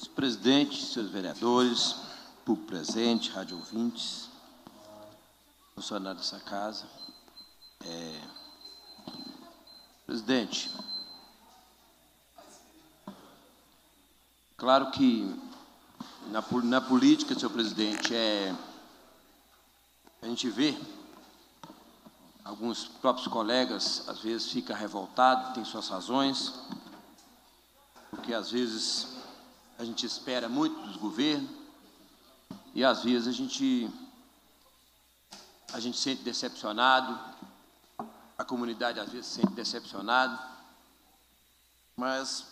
Senhor presidente, senhores vereadores, público presente, rádio ouvintes, funcionários dessa casa. Presidente, claro que na política, senhor presidente, a gente vê alguns próprios colegas, às vezes, ficam revoltados, têm suas razões, porque, às vezes, a gente espera muito dos governos e, às vezes, a gente se sente decepcionado, a comunidade, às vezes, se sente decepcionada, mas,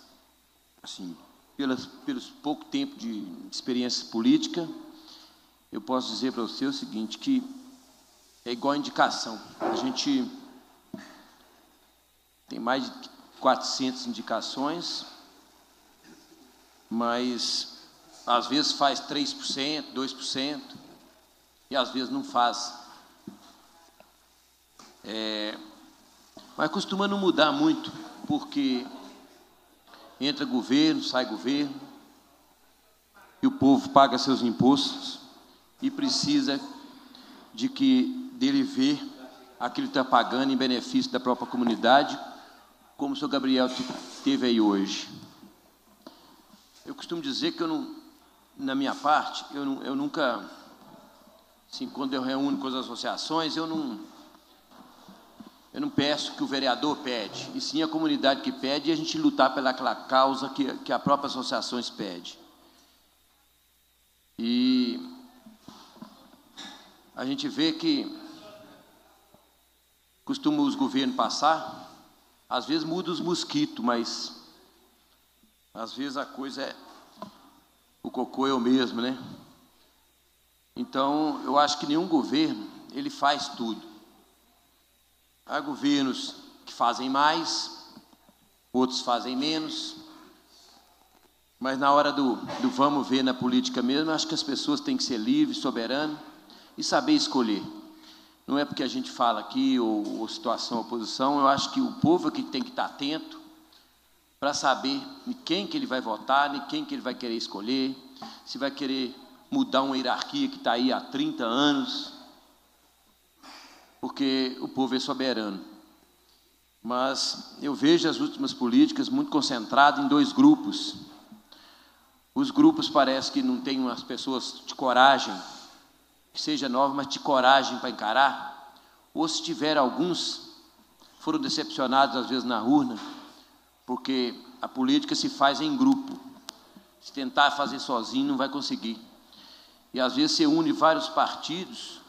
assim, pelos pouco tempo de experiência política, eu posso dizer para você o seguinte, que é igual a indicação. A gente tem mais de 400 indicações, mas às vezes faz 3%, 2%, e às vezes não faz. Mas costuma não mudar muito, porque entra governo, sai governo, e o povo paga seus impostos e precisa dele ver aquilo que está pagando em benefício da própria comunidade, como o senhor Gabriel teve aí hoje. Eu costumo dizer que na minha parte, eu nunca, assim, quando eu reúno com as associações, eu não peço que o vereador pede, e sim a comunidade que pede, e a gente lutar pelaquela causa que a própria associação pede. E a gente vê que costuma os governos passar, às vezes muda os mosquitos, mas às vezes a coisa o cocô é o mesmo, né? Então, eu acho que nenhum governo, ele faz tudo. Há governos que fazem mais, outros fazem menos, mas na hora do vamos ver na política mesmo, eu acho que as pessoas têm que ser livres, soberanas e saber escolher. Não é porque a gente fala aqui, ou situação, oposição, eu acho que o povo aqui tem que estar atento para saber em quem que ele vai votar, em quem que ele vai querer escolher, se vai querer mudar uma hierarquia que está aí há 30 anos, porque o povo é soberano. Mas eu vejo as últimas políticas muito concentradas em dois grupos. Os grupos parece que não têm umas pessoas de coragem, que seja nova, mas de coragem para encarar, ou se tiver alguns, foram decepcionados às vezes na urna, porque a política se faz em grupo. Se tentar fazer sozinho, não vai conseguir. E às vezes você une vários partidos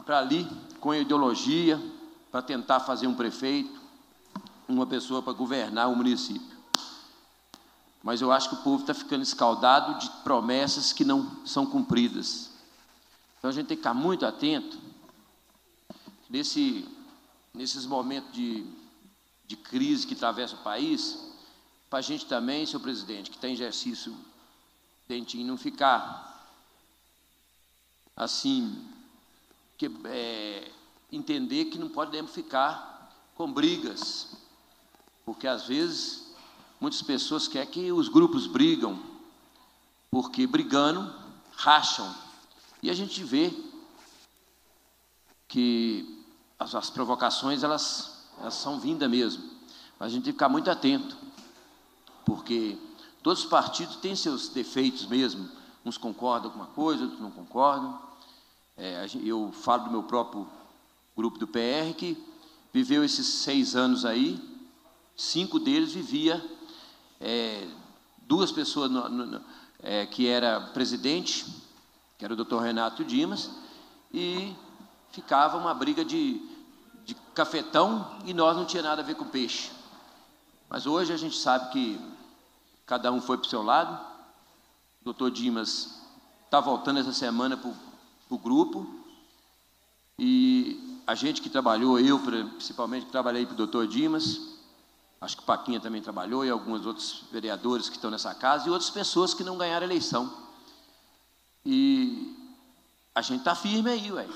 para ali, com a ideologia, para tentar fazer um prefeito, uma pessoa para governar o município. Mas eu acho que o povo está ficando escaldado de promessas que não são cumpridas. Então a gente tem que ficar muito atento nesses momentos de crise que atravessa o país, para a gente também, senhor presidente, que está em exercício dentinho, não ficar assim, entender que não podemos ficar com brigas, porque às vezes muitas pessoas querem que os grupos brigam, porque brigando, racham, e a gente vê que as provocações, elas são vindas mesmo, mas a gente tem que ficar muito atento, porque todos os partidos têm seus defeitos mesmo, uns concordam com uma coisa, outros não concordam. Eu falo do meu próprio grupo do PR, que viveu esses 6 anos aí, 5 deles vivia, 2 pessoas que era presidente, que era o doutor Renato Dimas, e ficava uma briga de cafetão, e nós não tinha nada a ver com peixe. Mas hoje a gente sabe que cada um foi para o seu lado. O doutor Dimas está voltando essa semana para o grupo, e a gente que trabalhou, eu principalmente, que trabalhei para o doutor Dimas, acho que o Paquinha também trabalhou, e alguns outros vereadores que estão nessa casa, e outras pessoas que não ganharam a eleição. E a gente está firme aí, ué.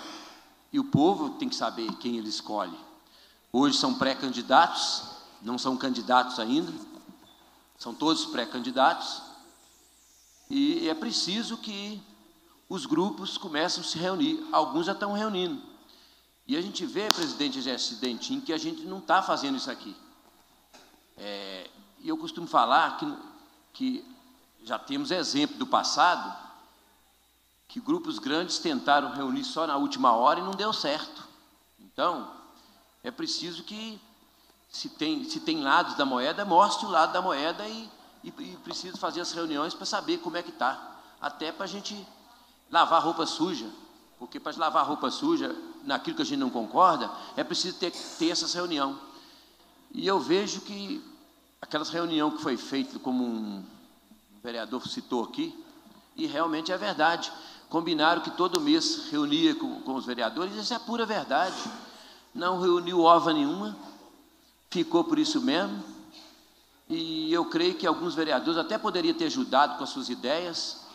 E o povo tem que saber quem ele escolhe. Hoje são pré-candidatos, não são candidatos ainda, são todos pré-candidatos, E é preciso que os grupos comecem a se reunir. Alguns já estão reunindo. E a gente vê, presidente Gerson Dentin, que a gente não está fazendo isso aqui. E eu costumo falar que já temos exemplo do passado, que grupos grandes tentaram reunir só na última hora e não deu certo. Então, é preciso que, se tem lados da moeda, mostre o lado da moeda e preciso fazer as reuniões para saber como é que está. Até para a gente lavar roupa suja, porque para lavar roupa suja, naquilo que a gente não concorda, é preciso ter essas reuniões. E eu vejo que aquelas reuniões que foi feita, como um vereador citou aqui, e realmente é verdade, combinaram que todo mês reunia com os vereadores, isso é pura verdade, não reuniu ova nenhuma, ficou por isso mesmo, e eu creio que alguns vereadores até poderiam ter ajudado com as suas ideias,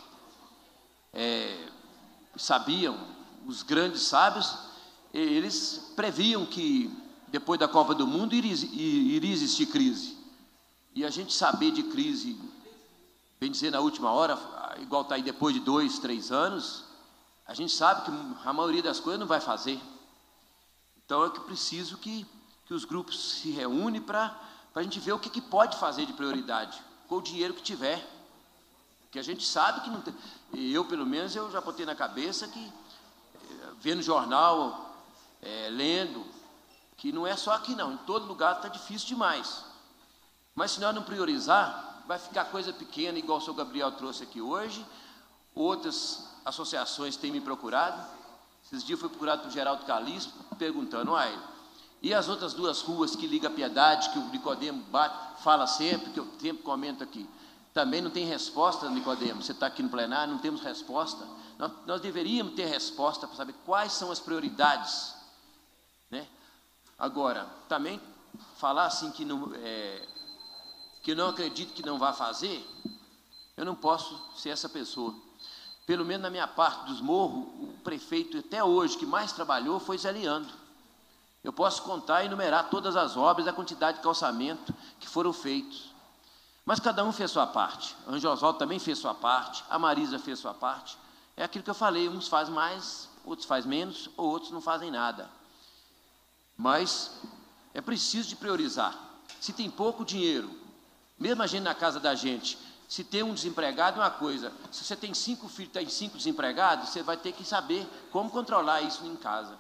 sabiam, os grandes sábios, eles previam que depois da Copa do Mundo iria existir crise. E a gente saber de crise, bem dizer, na última hora, igual está aí depois de 2, 3 anos, a gente sabe que a maioria das coisas não vai fazer. Então é que preciso que os grupos se reúnem para a gente ver o que pode fazer de prioridade, com o dinheiro que tiver. Porque a gente sabe que não tem. Eu, pelo menos, eu já botei na cabeça que, vendo jornal, lendo, que não é só aqui não, em todo lugar está difícil demais. Mas se nós não priorizar, vai ficar coisa pequena, igual o senhor Gabriel trouxe aqui hoje. Outras associações têm me procurado. Esses dias eu fui procurado por Geraldo Calixto, perguntando, e as outras 2 ruas que ligam a Piedade, que o Nicodemo fala sempre, que eu sempre comento aqui, também não tem resposta, Nicodemo, você está aqui no plenário, não temos resposta. Nós deveríamos ter resposta para saber quais são as prioridades, né? Agora, também falar assim que eu não acredito que não vá fazer, eu não posso ser essa pessoa. Pelo menos na minha parte dos morros, o prefeito até hoje que mais trabalhou foi Zé Leandro. Eu posso contar e enumerar todas as obras, a quantidade de calçamento que foram feitos. Mas cada um fez sua parte. A Ângelo Oswaldo também fez sua parte, a Marisa fez sua parte. É aquilo que eu falei, uns fazem mais, outros fazem menos, ou outros não fazem nada. Mas é preciso de priorizar. Se tem pouco dinheiro, mesmo a gente na casa da gente, se tem um desempregado é uma coisa, se você tem 5 filhos, tem 5 desempregados, você vai ter que saber como controlar isso em casa.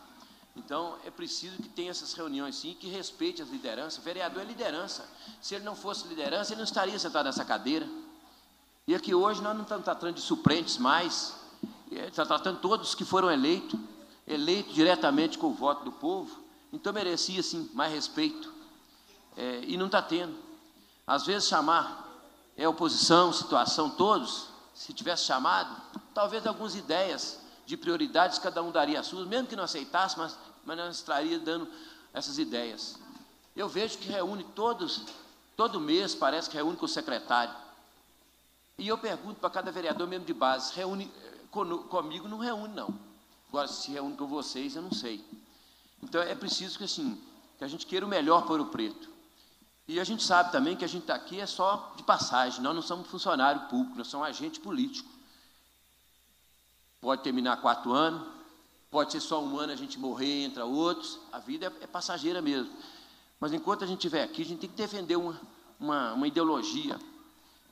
Então, é preciso que tenha essas reuniões sim, que respeite as lideranças. O vereador é liderança. Se ele não fosse liderança, ele não estaria sentado nessa cadeira. E aqui hoje nós não estamos tratando de suplentes mais, está tratando todos que foram eleitos diretamente com o voto do povo, então merecia sim mais respeito. E não está tendo. Às vezes chamar oposição, situação, todos, se tivesse chamado, talvez algumas ideias de prioridades, cada um daria as suas, mesmo que não aceitasse, mas nós estaria dando essas ideias. Eu vejo que reúne todo mês, parece que reúne com o secretário. E eu pergunto para cada vereador mesmo de base, reúne comigo? Não reúne, não. Agora, se reúne com vocês, eu não sei. Então, é preciso que a gente queira o melhor para o Preto. E a gente sabe também que a gente está aqui é só de passagem, nós não somos funcionário público, nós somos agente político. Pode terminar 4 anos, pode ser só 1 ano a gente morrer, entra outros, a vida é passageira mesmo. Mas enquanto a gente estiver aqui, a gente tem que defender uma ideologia.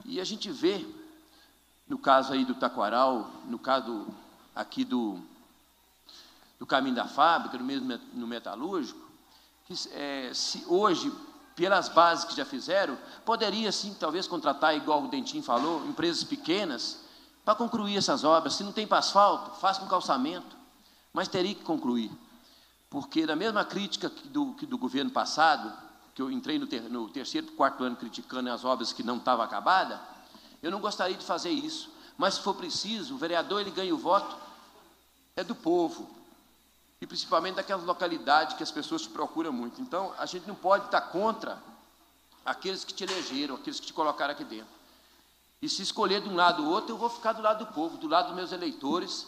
E a gente vê, no caso aí do Taquaral, no caso aqui do caminho da fábrica, no metalúrgico, que se hoje, pelas bases que já fizeram, poderia sim, talvez contratar, igual o Dentin falou, empresas pequenas, para concluir essas obras. Se não tem para asfalto, faz com calçamento, mas teria que concluir. Porque na mesma crítica que do governo passado, que eu entrei no 3º, 4º ano criticando as obras que não estavam acabadas, eu não gostaria de fazer isso. Mas se for preciso, o vereador ele ganha o voto, é do povo. E principalmente daquelas localidades que as pessoas te procuram muito. Então, a gente não pode estar contra aqueles que te elegeram, aqueles que te colocaram aqui dentro. E se escolher de um lado ou outro, eu vou ficar do lado do povo, do lado dos meus eleitores,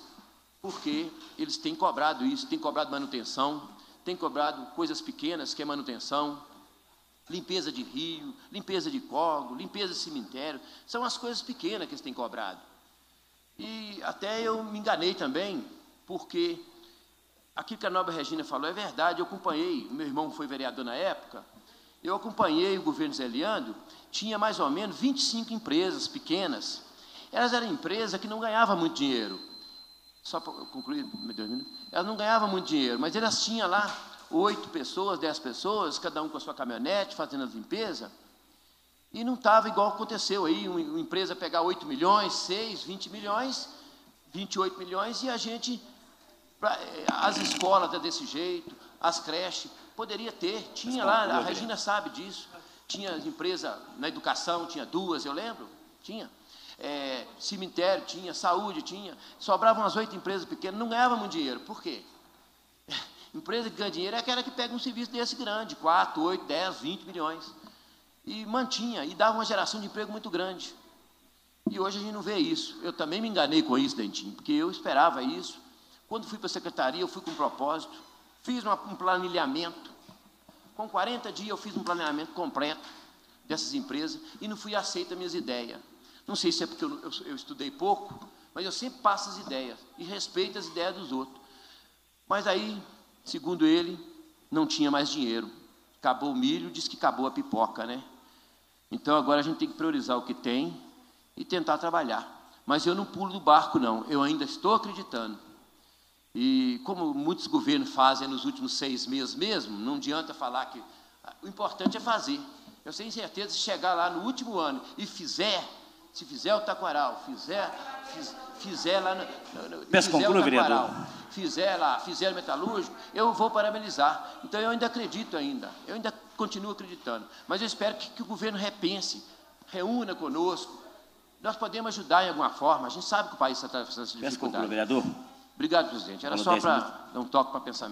porque eles têm cobrado isso, têm cobrado manutenção, têm cobrado coisas pequenas, que é manutenção, limpeza de rio, limpeza de córrego, limpeza de cemitério, são as coisas pequenas que eles têm cobrado. E até eu me enganei também, porque aquilo que a Nobre Regina falou é verdade. Eu acompanhei, meu irmão foi vereador na época, eu acompanhei o governo Zé Leandro, tinha mais ou menos 25 empresas pequenas. Elas eram empresas que não ganhavam muito dinheiro. Só para concluir, elas não ganhavam muito dinheiro, mas elas tinham lá 8 pessoas, 10 pessoas, cada um com a sua caminhonete, fazendo a limpeza. E não estava igual aconteceu aí, uma empresa pegar 8 milhões, 6, 20 milhões, 28 milhões, e a gente, as escolas desse jeito, as creches, poderia ter, tinha lá, a Regina sabe disso, tinha empresa na educação, tinha 2, eu lembro, tinha, cemitério tinha, saúde tinha, sobravam umas 8 empresas pequenas, não ganhavam muito dinheiro, por quê? Empresa que ganha dinheiro é aquela que pega um serviço desse grande, 4, 8, 10, 20 milhões, e mantinha, e dava uma geração de emprego muito grande. E hoje a gente não vê isso. Eu também me enganei com isso, Dentinho, porque eu esperava isso. Quando fui para a secretaria, eu fui com um propósito, fiz um planilhamento. Com 40 dias eu fiz um planejamento completo dessas empresas e não fui aceita as minhas ideias. Não sei se é porque eu estudei pouco, mas eu sempre passo as ideias e respeito as ideias dos outros. Mas aí, segundo ele, não tinha mais dinheiro. Acabou o milho, diz que acabou a pipoca, né? Então, agora a gente tem que priorizar o que tem e tentar trabalhar. Mas eu não pulo do barco, não. Eu ainda estou acreditando. E como muitos governos fazem nos últimos 6 meses mesmo, não adianta falar que... O importante é fazer. Eu tenho certeza, se chegar lá no último ano e se fizer o taquaral, fizer lá no taquaral, fizer o metalúrgico, eu vou parabenizar. Então, eu ainda acredito ainda. Eu ainda continuo acreditando, mas eu espero que o governo repense, reúna conosco, nós podemos ajudar em alguma forma, a gente sabe que o país está atravessando essa dificuldade. Peço concluir, vereador. Obrigado, presidente, era só para dar um toque para pensamento.